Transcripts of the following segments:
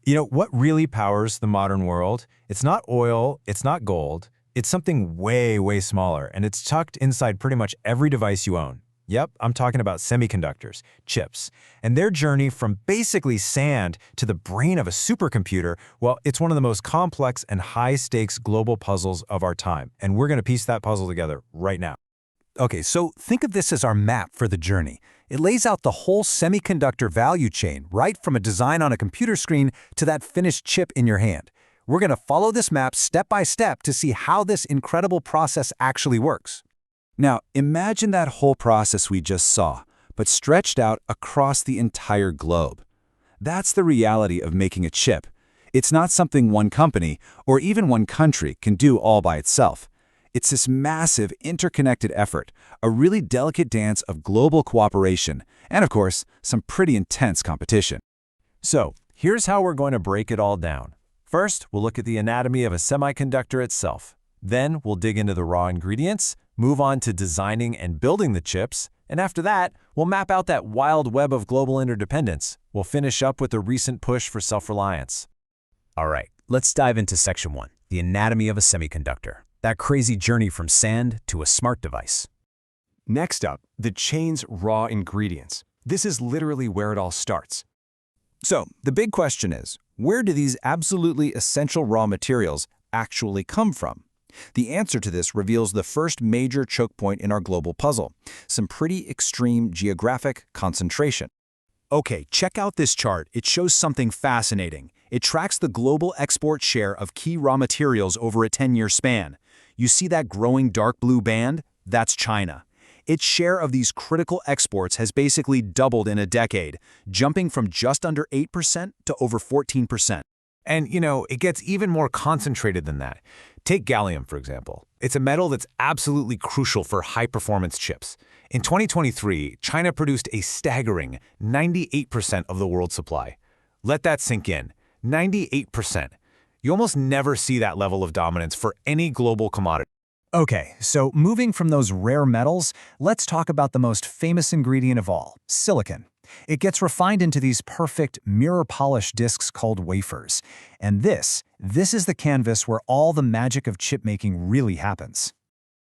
You know, what really powers the modern world? It's not oil, it's not gold, it's something way, way smaller, and it's tucked inside pretty much every device you own. Yep, I'm talking about semiconductors, chips. And their journey from basically sand to the brain of a supercomputer, well, it's one of the most complex and high-stakes global puzzles of our time. And we're going to piece that puzzle together right now. Okay, so think of this as our map for the journey. It lays out the whole semiconductor value chain, right from a design on a computer screen to that finished chip in your hand. We're going to follow this map step by step to see how this incredible process actually works. Now, imagine that whole process we just saw, but stretched out across the entire globe. That's the reality of making a chip. It's not something one company, or even one country, can do all by itself. It's this massive, interconnected effort, a really delicate dance of global cooperation, and of course, some pretty intense competition. So, here's how we're going to break it all down. First, we'll look at the anatomy of a semiconductor itself. Then, we'll dig into the raw ingredients, move on to designing and building the chips, and after that, we'll map out that wild web of global interdependence. We'll finish up with the recent push for self-reliance. All right, let's dive into Section 1, the anatomy of a semiconductor. That crazy journey from sand to a smart device. Next up, the chain's raw ingredients. This is literally where it all starts. So, the big question is, where do these absolutely essential raw materials actually come from? The answer to this reveals the first major choke point in our global puzzle, some pretty extreme geographic concentration. Okay, check out this chart. It shows something fascinating. It tracks the global export share of key raw materials over a 10-year span. You see that growing dark blue band? That's China. Its share of these critical exports has basically doubled in a decade, jumping from just under 8% to over 14%. And, you know, it gets even more concentrated than that. Take gallium, for example. It's a metal that's absolutely crucial for high-performance chips. In 2023, China produced a staggering 98% of the world's supply. Let that sink in. 98%. You almost never see that level of dominance for any global commodity. Okay, so moving from those rare metals, let's talk about the most famous ingredient of all, silicon. It gets refined into these perfect mirror-polished discs called wafers. And this is the canvas where all the magic of chip making really happens.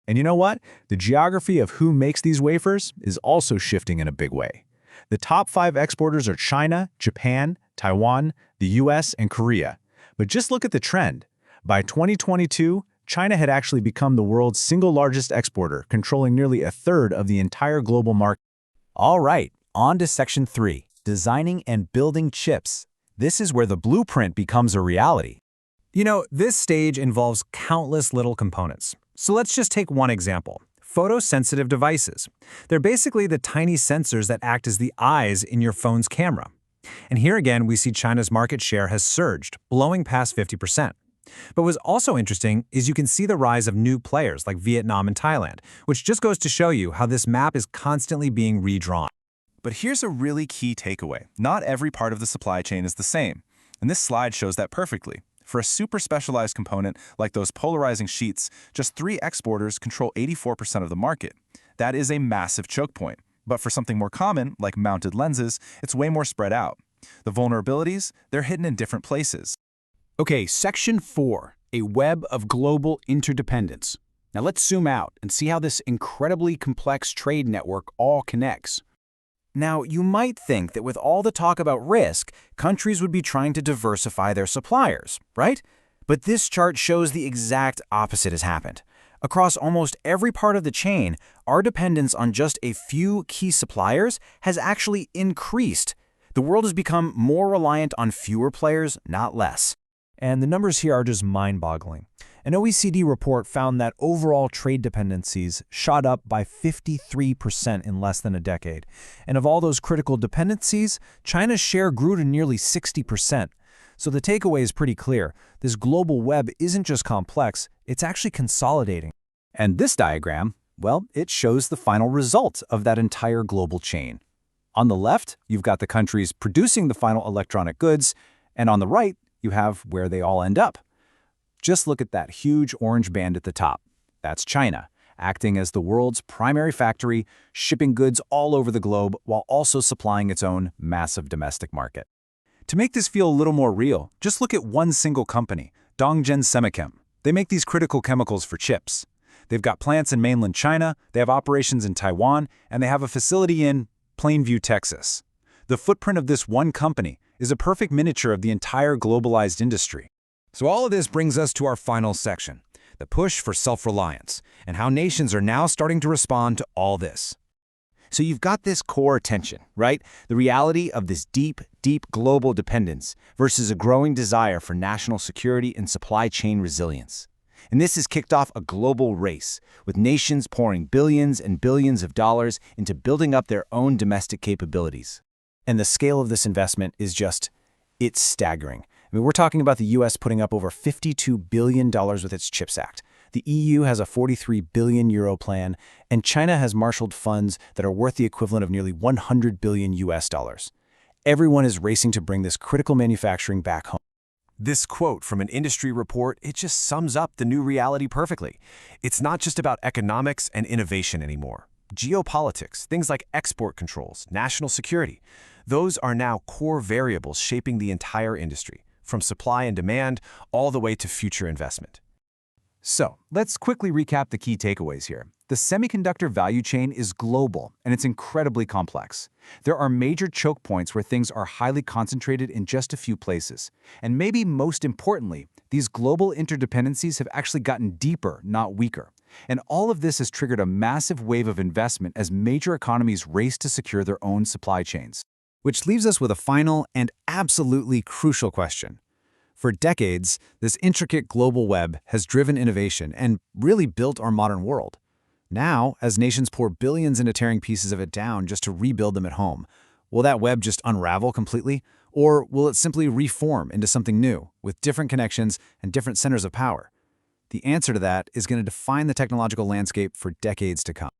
And you know what? The geography of who makes these wafers is also shifting in a big way. The top 5 exporters are China, Japan, Taiwan, the US, and Korea. But just look at the trend. By 2022, China had actually become the world's single largest exporter, controlling nearly a third of the entire global market. All right, on to Section 3, designing and building chips. This is where the blueprint becomes a reality. You know, this stage involves countless little components. So let's just take one example. Photosensitive devices. They're basically the tiny sensors that act as the eyes in your phone's camera. And here again, we see China's market share has surged, blowing past 50%. But what's also interesting is you can see the rise of new players like Vietnam and Thailand, which just goes to show you how this map is constantly being redrawn. But here's a really key takeaway. Not every part of the supply chain is the same. And this slide shows that perfectly. For a super specialized component like those polarizing sheets, just 3 exporters control 84% of the market. That is a massive choke point. But for something more common, like mounted lenses, it's way more spread out. The vulnerabilities, they're hidden in different places. Okay, Section 4, a web of global interdependence. Now let's zoom out and see how this incredibly complex trade network all connects. Now, you might think that with all the talk about risk, countries would be trying to diversify their suppliers, right? But this chart shows the exact opposite has happened. Across almost every part of the chain, our dependence on just a few key suppliers has actually increased. The world has become more reliant on fewer players, not less. And the numbers here are just mind-boggling. An OECD report found that overall trade dependencies shot up by 53% in less than a decade. And of all those critical dependencies, China's share grew to nearly 60%. So the takeaway is pretty clear. This global web isn't just complex, it's actually consolidating. And this diagram, well, it shows the final result of that entire global chain. On the left, you've got the countries producing the final electronic goods, and on the right, you have where they all end up. Just look at that huge orange band at the top. That's China, acting as the world's primary factory, shipping goods all over the globe while also supplying its own massive domestic market. To make this feel a little more real, just look at one single company, Donggen Semichem. They make these critical chemicals for chips. They've got plants in mainland China, they have operations in Taiwan, and they have a facility in Plainview, Texas. The footprint of this one company is a perfect miniature of the entire globalized industry. So all of this brings us to our final section, the push for self-reliance, and how nations are now starting to respond to all this. So you've got this core tension, right? The reality of this deep, deep global dependence versus a growing desire for national security and supply chain resilience. And this has kicked off a global race, with nations pouring billions and billions of dollars into building up their own domestic capabilities. And the scale of this investment is it's staggering. I mean, we're talking about the US putting up over $52 billion with its CHIPS Act. The EU has a €43 billion plan, and China has marshaled funds that are worth the equivalent of nearly $100 billion US. Everyone is racing to bring this critical manufacturing back home. This quote from an industry report, it just sums up the new reality perfectly. It's not just about economics and innovation anymore. Geopolitics, things like export controls, national security, those are now core variables shaping the entire industry, from supply and demand all the way to future investment. So, let's quickly recap the key takeaways here. The semiconductor value chain is global, and it's incredibly complex. There are major choke points where things are highly concentrated in just a few places. And maybe most importantly, these global interdependencies have actually gotten deeper, not weaker. And all of this has triggered a massive wave of investment as major economies race to secure their own supply chains. Which leaves us with a final and absolutely crucial question. For decades, this intricate global web has driven innovation and really built our modern world. Now, as nations pour billions into tearing pieces of it down just to rebuild them at home, will that web just unravel completely? Or will it simply reform into something new, with different connections and different centers of power? The answer to that is going to define the technological landscape for decades to come.